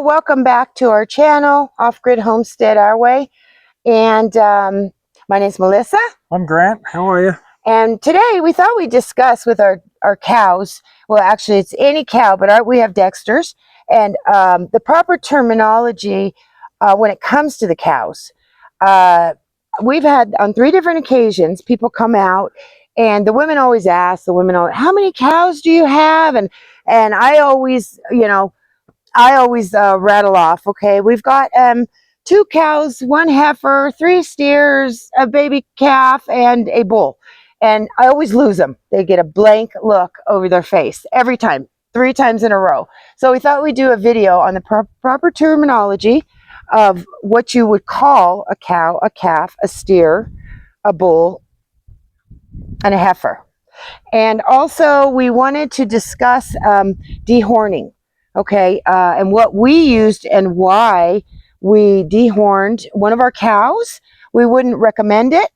welcome back to our channel, Off Grid Homestead Our Way. And my name's Melissa. I'm Grant. How are you? And today we thought we'd discuss with our cows. Well, actually, it's any cow, but we have Dexters. And the proper terminology when it comes to the cows. We've had on 3 different occasions people come out, and the women always ask, how many cows do you have? And I always, rattle off, okay, we've got 2 cows, 1 heifer, 3 steers, a baby calf, and a bull. And I always lose them. They get a blank look over their face every time, 3 times in a row. So we thought we'd do a video on the proper terminology of what you would call a cow, a calf, a steer, a bull, and a heifer. And also we wanted to discuss dehorning, okay, and what we used and why we dehorned one of our cows. We wouldn't recommend it,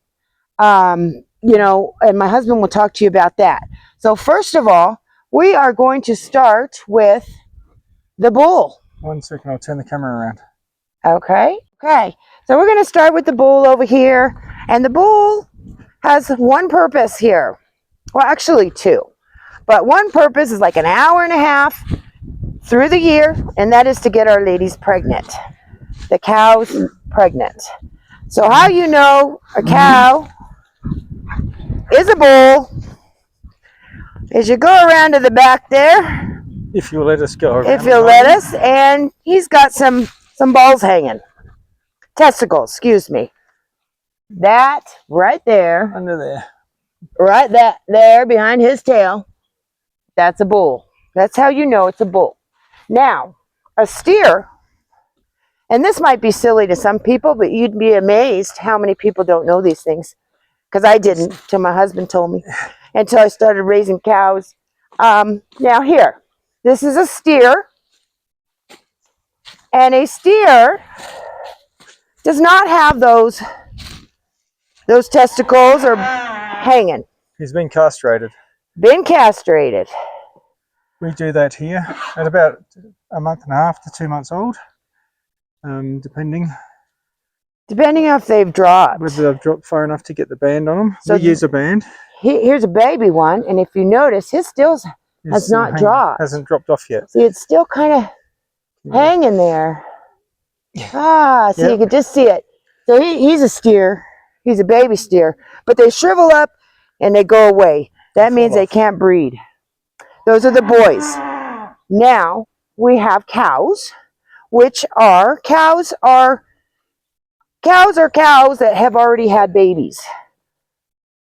and my husband will talk to you about that. So first of all, we are going to start with the bull. 1 second, I'll turn the camera around. Okay, so we're going to start with the bull over here, and the bull has one purpose here. Well, actually 2, but one purpose is like an hour and a half through the year, and that is to get our ladies pregnant, the cows pregnant. So how you know a cow is a bull is you go around to the back there, if you'll let us go around. If you'll let us, and he's got some balls hanging, testicles, excuse me. That right there, under there, right there behind his tail, that's a bull. That's how you know it's a bull. Now, a steer, and this might be silly to some people, but you'd be amazed how many people don't know these things, because I didn't till my husband told me, until I started raising cows. Now here, this is a steer, and a steer does not have those testicles or hanging. He's been castrated. Been castrated. We do that here at about a month and a half to 2 months old, depending if they've dropped. Whether they've dropped far enough to get the band on them. So we use a band. Here's a baby one, and if you notice, his still has not dropped. Hasn't dropped off yet. See, it's still kind of hanging there. So you can just see it. So he's a steer. He's a baby steer. But they shrivel up and they go away. That means they can't breed. Those are the boys. Now we have cows, which are cows that have already had babies.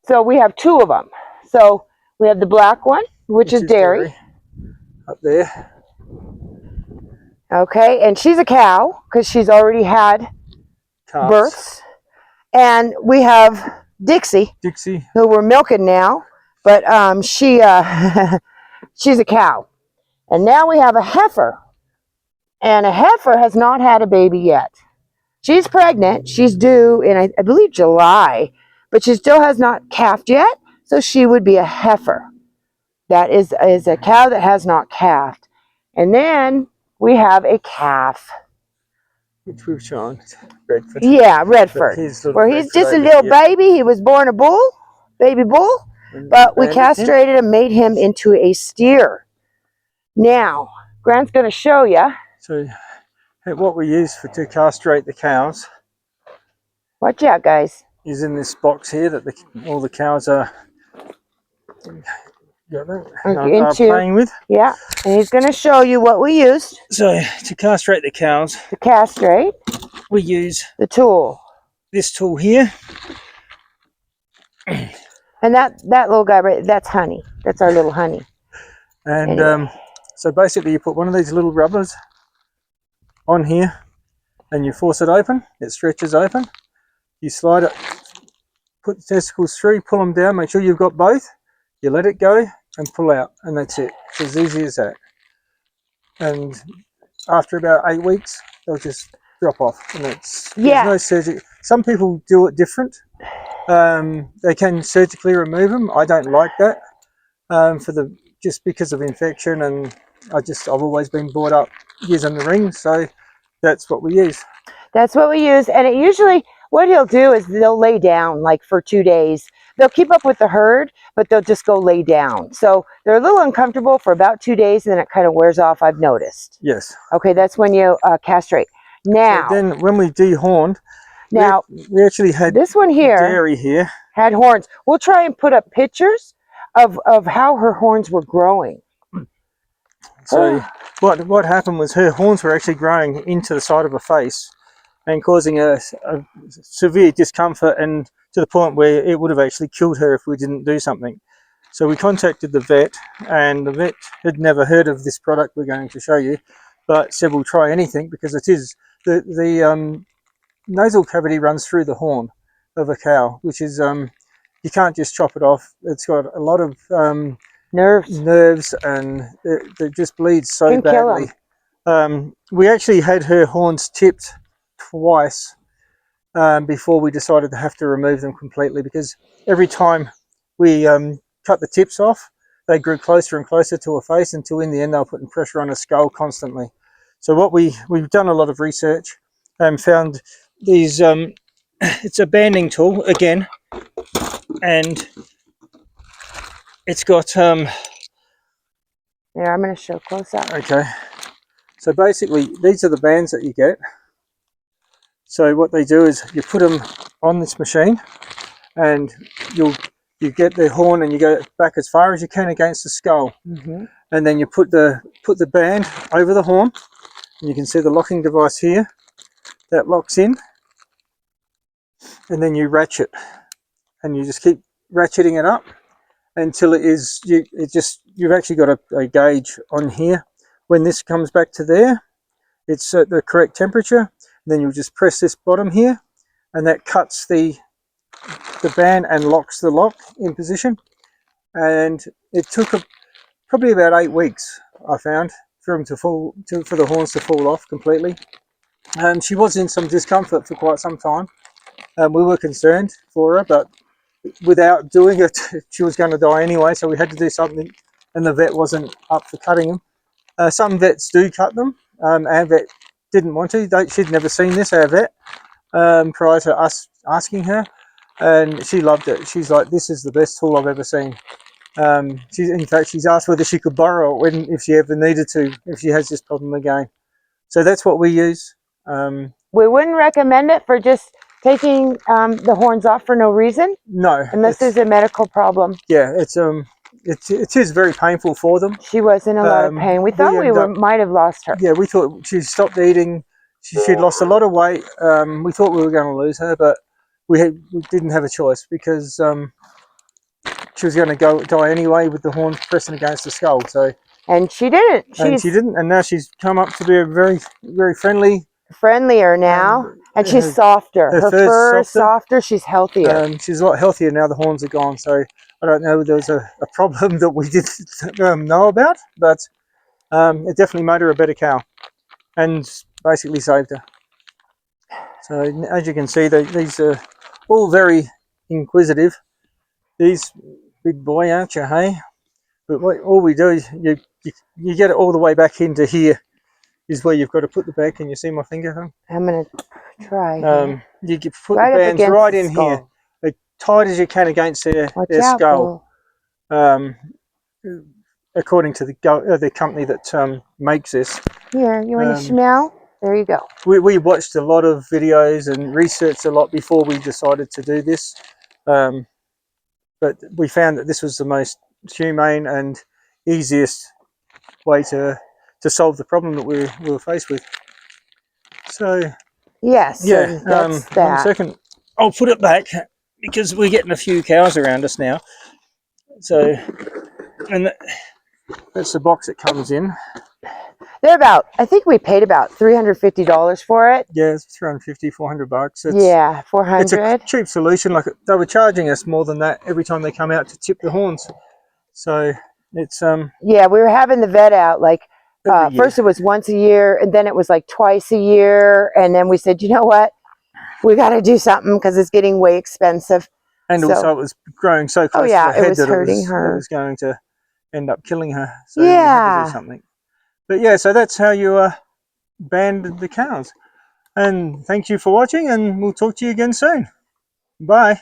So we have 2 of them. So we have the black one, which is dairy. Up there. Okay, and she's a cow because she's already had births. And we have Dixie, who we're milking now, but she's a cow. And now we have a heifer, and a heifer has not had a baby yet. She's pregnant. She's due in, I believe, July, but she still has not calved yet, so she would be a heifer. That is a cow that has not calved. And then we have a calf, which we've shown, Redford. Yeah, Redford. Where he's just a little baby. He was born a baby bull, but we castrated him, made him into a steer. Now, Grant's going to show you. So, what we use to castrate the cows. Watch out, guys. Is in this box here that all the cows are playing with. Yeah, and he's going to show you what we used. So to castrate the cows, we use the tool. This tool here. And that little guy right, that's honey. That's our little honey. And anyway. So basically you put one of these little rubbers on here and you force it open. It stretches open. You slide it, put the testicles through, pull them down, make sure you've got both. You let it go and pull out, and that's it. It's as easy as that. And after about 8 weeks, they'll just drop off. And there's no surgery. Some people do it different. They can surgically remove them. I don't like that just because of infection, and I've always been brought up using the ring, so that's what we use. That's what we use. And it usually, what he'll do is they'll lay down like for 2 days. They'll keep up with the herd, but they'll just go lay down. So they're a little uncomfortable for about 2 days, and then it kind of wears off, I've noticed. Yes. Okay, that's when you castrate. Now, so then when we dehorned, now we actually had this one here dairy here. had horns. We'll try and put up pictures of how her horns were growing. So what happened was her horns were actually growing into the side of her face and causing a severe discomfort, and to the point where it would have actually killed her if we didn't do something. So we contacted the vet, and the vet had never heard of this product we're going to show you, but said we'll try anything, because it is the nasal cavity runs through the horn of a cow, which is you can't just chop it off. It's got a lot of nerves, and it just bleeds so Can badly. We actually had her horns tipped twice before we decided to have to remove them completely, because every time we cut the tips off, they grew closer and closer to her face, until in the end they were putting pressure on her skull constantly. So what we've done a lot of research and found these it's a banding tool again, and it's got yeah, I'm going to show close up. okay, so basically these are the bands that you get. So what they do is you put them on this machine, and you get the horn, and you go back as far as you can against the skull, and then you put the band over the horn, and you can see the locking device here that locks in, and then you ratchet, and you just keep ratcheting it up until it is you've actually got a gauge on here. When this comes back to there, it's at the correct temperature. Then you'll just press this bottom here, and that cuts the band and locks the lock in position. And it took probably about 8 weeks, I found, for them for the horns to fall off completely. She was in some discomfort for quite some time. We were concerned for her, but without doing it, she was going to die anyway, so we had to do something, and the vet wasn't up for cutting them. Some vets do cut them. Our vet didn't want to. She'd never seen this, our vet, prior to us asking her, and she loved it. She's like, this is the best tool I've ever seen. In fact, she's asked whether she could borrow it if she ever needed to, if she has this problem again. So that's what we use. We wouldn't recommend it for just taking the horns off for no reason. No, unless there's a medical problem. Yeah, it is very painful for them. She was in a lot of pain. We thought we might have lost her. Yeah, we thought she stopped eating. She'd lost a lot of weight. We thought we were going to lose her, but we didn't have a choice, because she was going to die anyway with the horns pressing against the skull. So, and she didn't. She didn't, and now she's come up to be a very, very friendlier now, and she's softer. Her fur is softer. She's healthier. She's a lot healthier now. The horns are gone, so I don't know if there was a problem that we didn't know about, but it definitely made her a better cow and basically saved her. So as you can see, these are all very inquisitive. These big boy, aren't you, hey? But all we do is you get it all the way back into here, is where you've got to put the back. Can you see my finger? I'm going to try. You put the bands right in here, as tight as you can against their skull. According to the company that makes this. Here, you want to smell? There you go. We watched a lot of videos and researched a lot before we decided to do this. But we found that this was the most humane and easiest way to solve the problem that we were faced with. So yes, yeah, that's that. 1 second, I'll put it back, because we're getting a few cows around us now. So, and that's the box it comes in. They're about, I think we paid about $350 for it. Yeah, it's 350, 400 bucks. Yeah, 400. It's a cheap solution. Like, they were charging us more than that every time they come out to tip the horns. So it's yeah, we were having the vet out like first it was once a year, and then it was like twice a year, and then we said, you know what, we got to do something because it's getting way expensive. And also it was growing so close to her head, it was hurting her. It was going to end up killing her. So we had to do something. But yeah, so that's how you band the cows. And thank you for watching, and we'll talk to you again soon. Bye.